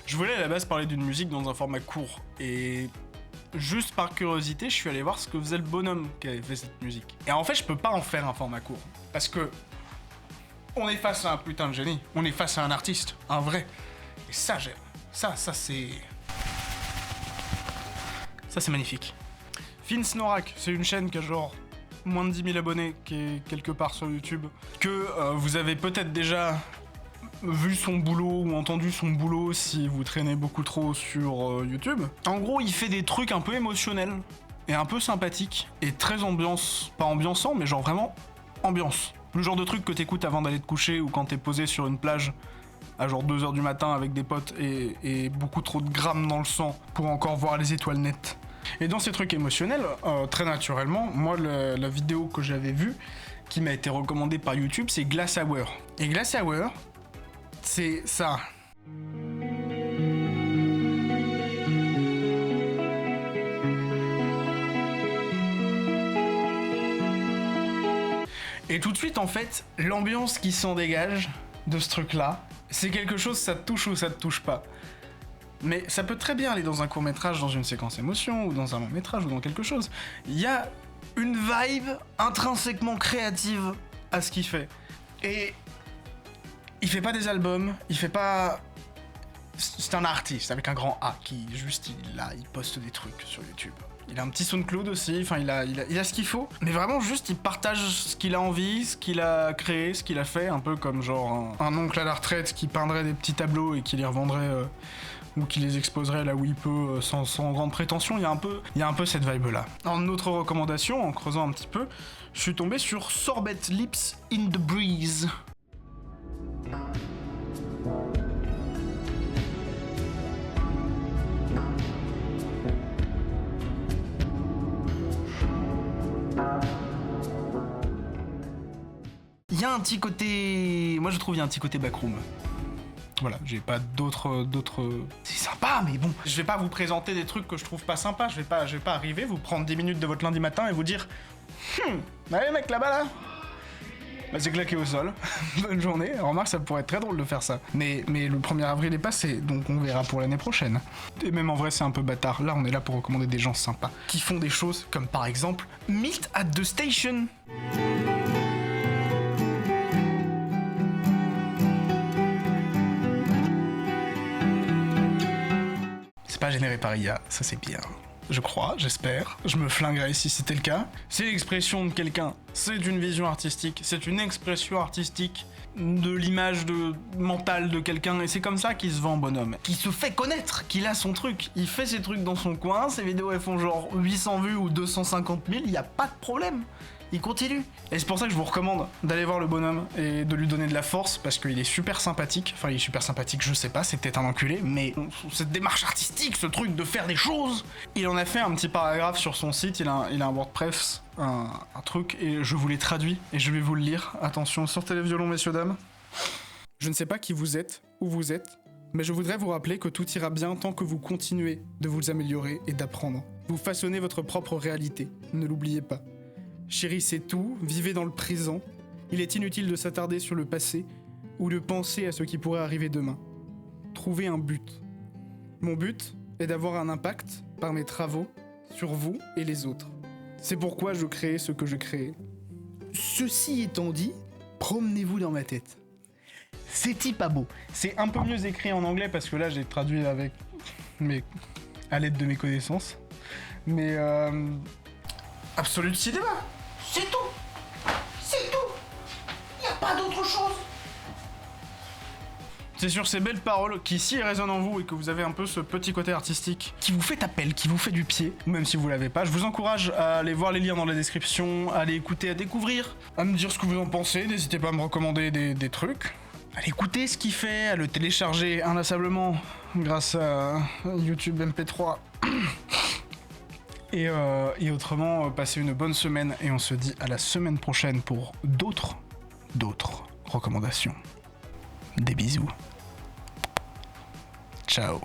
Je voulais à la base parler d'une musique dans un format court, et juste par curiosité, je suis allé voir ce que faisait le bonhomme qui avait fait cette musique. Et en fait, je peux pas en faire un format court, parce que on est face à un putain de génie, on est face à un artiste, un vrai. Et ça, j'aime. Ça c'est... Ça, c'est magnifique. Finsnorak, c'est une chaîne qui a genre moins de 10 000 abonnés, qui est quelque part sur YouTube, que vous avez peut-être déjà vu son boulot ou entendu son boulot si vous traînez beaucoup trop sur YouTube. En gros, il fait des trucs un peu émotionnels et un peu sympathiques et très ambiance, pas ambiançant, mais genre vraiment ambiance. Le genre de truc que t'écoutes avant d'aller te coucher ou quand t'es posé sur une plage à genre 2h du matin avec des potes et beaucoup trop de grammes dans le sang pour encore voir les étoiles nettes. Et dans ces trucs émotionnels, très naturellement, moi la vidéo que j'avais vue, qui m'a été recommandée par YouTube, c'est Glass Hour. Et Glass Hour, c'est ça. Et tout de suite, en fait, l'ambiance qui s'en dégage de ce truc-là, c'est quelque chose, ça te touche ou ça te touche pas. Mais ça peut très bien aller dans un court-métrage, dans une séquence émotion, ou dans un long-métrage, ou dans quelque chose. Il y a une vibe intrinsèquement créative à ce qu'il fait. Et il fait pas des albums, il fait pas... C'est un artiste avec un grand A qui juste, il poste des trucs sur YouTube. Il a un petit SoundCloud aussi, enfin il a ce qu'il faut. Mais vraiment juste, il partage ce qu'il a envie, ce qu'il a créé, ce qu'il a fait. Un peu comme genre un oncle à la retraite qui peindrait des petits tableaux et qui les revendrait... ou qui les exposerait là où il peut sans grande prétention. Il y a un peu cette vibe là. En autre recommandation, en creusant un petit peu, je suis tombé sur Sorbet Lips in the Breeze. Il y a un petit côté... Moi je trouve il y a un petit côté backroom. Voilà, j'ai pas d'autres... C'est sympa, mais bon. Je vais pas vous présenter des trucs que je trouve pas sympas. Je vais pas arriver, vous prendre 10 minutes de votre lundi matin et vous dire allez mec, là-bas, là bah, c'est claqué au sol. Bonne journée. Remarque, ça pourrait être très drôle de faire ça. Mais le 1er avril est passé, donc on verra pour l'année prochaine. Et même en vrai, c'est un peu bâtard. Là, on est là pour recommander des gens sympas, qui font des choses comme par exemple Meet at the Station. C'est pas généré par IA, ça c'est bien. Je crois, j'espère. Je me flinguerai si c'était le cas. C'est l'expression de quelqu'un, c'est une vision artistique, c'est une expression artistique de l'image mentale de quelqu'un, et c'est comme ça qu'il se vend, bonhomme. Qu'il se fait connaître, qu'il a son truc. Il fait ses trucs dans son coin, ses vidéos elles font genre 800 vues ou 250 000, y a pas de problème. Il continue. Et c'est pour ça que je vous recommande d'aller voir le bonhomme et de lui donner de la force, parce qu'il est super sympathique. Enfin, il est super sympathique, je sais pas, c'est peut-être un enculé, mais cette démarche artistique, ce truc de faire des choses, il en a fait un petit paragraphe sur son site, il a un WordPress, un truc, et je vous l'ai traduit, et je vais vous le lire. Attention, sortez les violons, messieurs, dames. Je ne sais pas qui vous êtes, où vous êtes, mais je voudrais vous rappeler que tout ira bien tant que vous continuez de vous améliorer et d'apprendre. Vous façonnez votre propre réalité, ne l'oubliez pas. Chérissez tout, vivez dans le présent. Il est inutile de s'attarder sur le passé ou de penser à ce qui pourrait arriver demain. Trouvez un but. Mon but est d'avoir un impact par mes travaux sur vous et les autres. C'est pourquoi je crée ce que je crée. Ceci étant dit, promenez-vous dans ma tête. C'est pas beau. C'est un peu mieux écrit en anglais parce que là j'ai traduit à l'aide de mes connaissances. Mais Absolute Cinéma. C'est tout. C'est tout. Y a pas d'autre chose. C'est sur ces belles paroles qui, si elles résonnent en vous et que vous avez un peu ce petit côté artistique qui vous fait appel, qui vous fait du pied, même si vous l'avez pas, je vous encourage à aller voir les liens dans la description, à aller écouter, à découvrir, à me dire ce que vous en pensez, n'hésitez pas à me recommander des trucs. Allez écouter ce qu'il fait, à le télécharger inlassablement grâce à YouTube MP3. Et autrement, passez une bonne semaine et on se dit à la semaine prochaine pour d'autres recommandations. Des bisous. Ciao.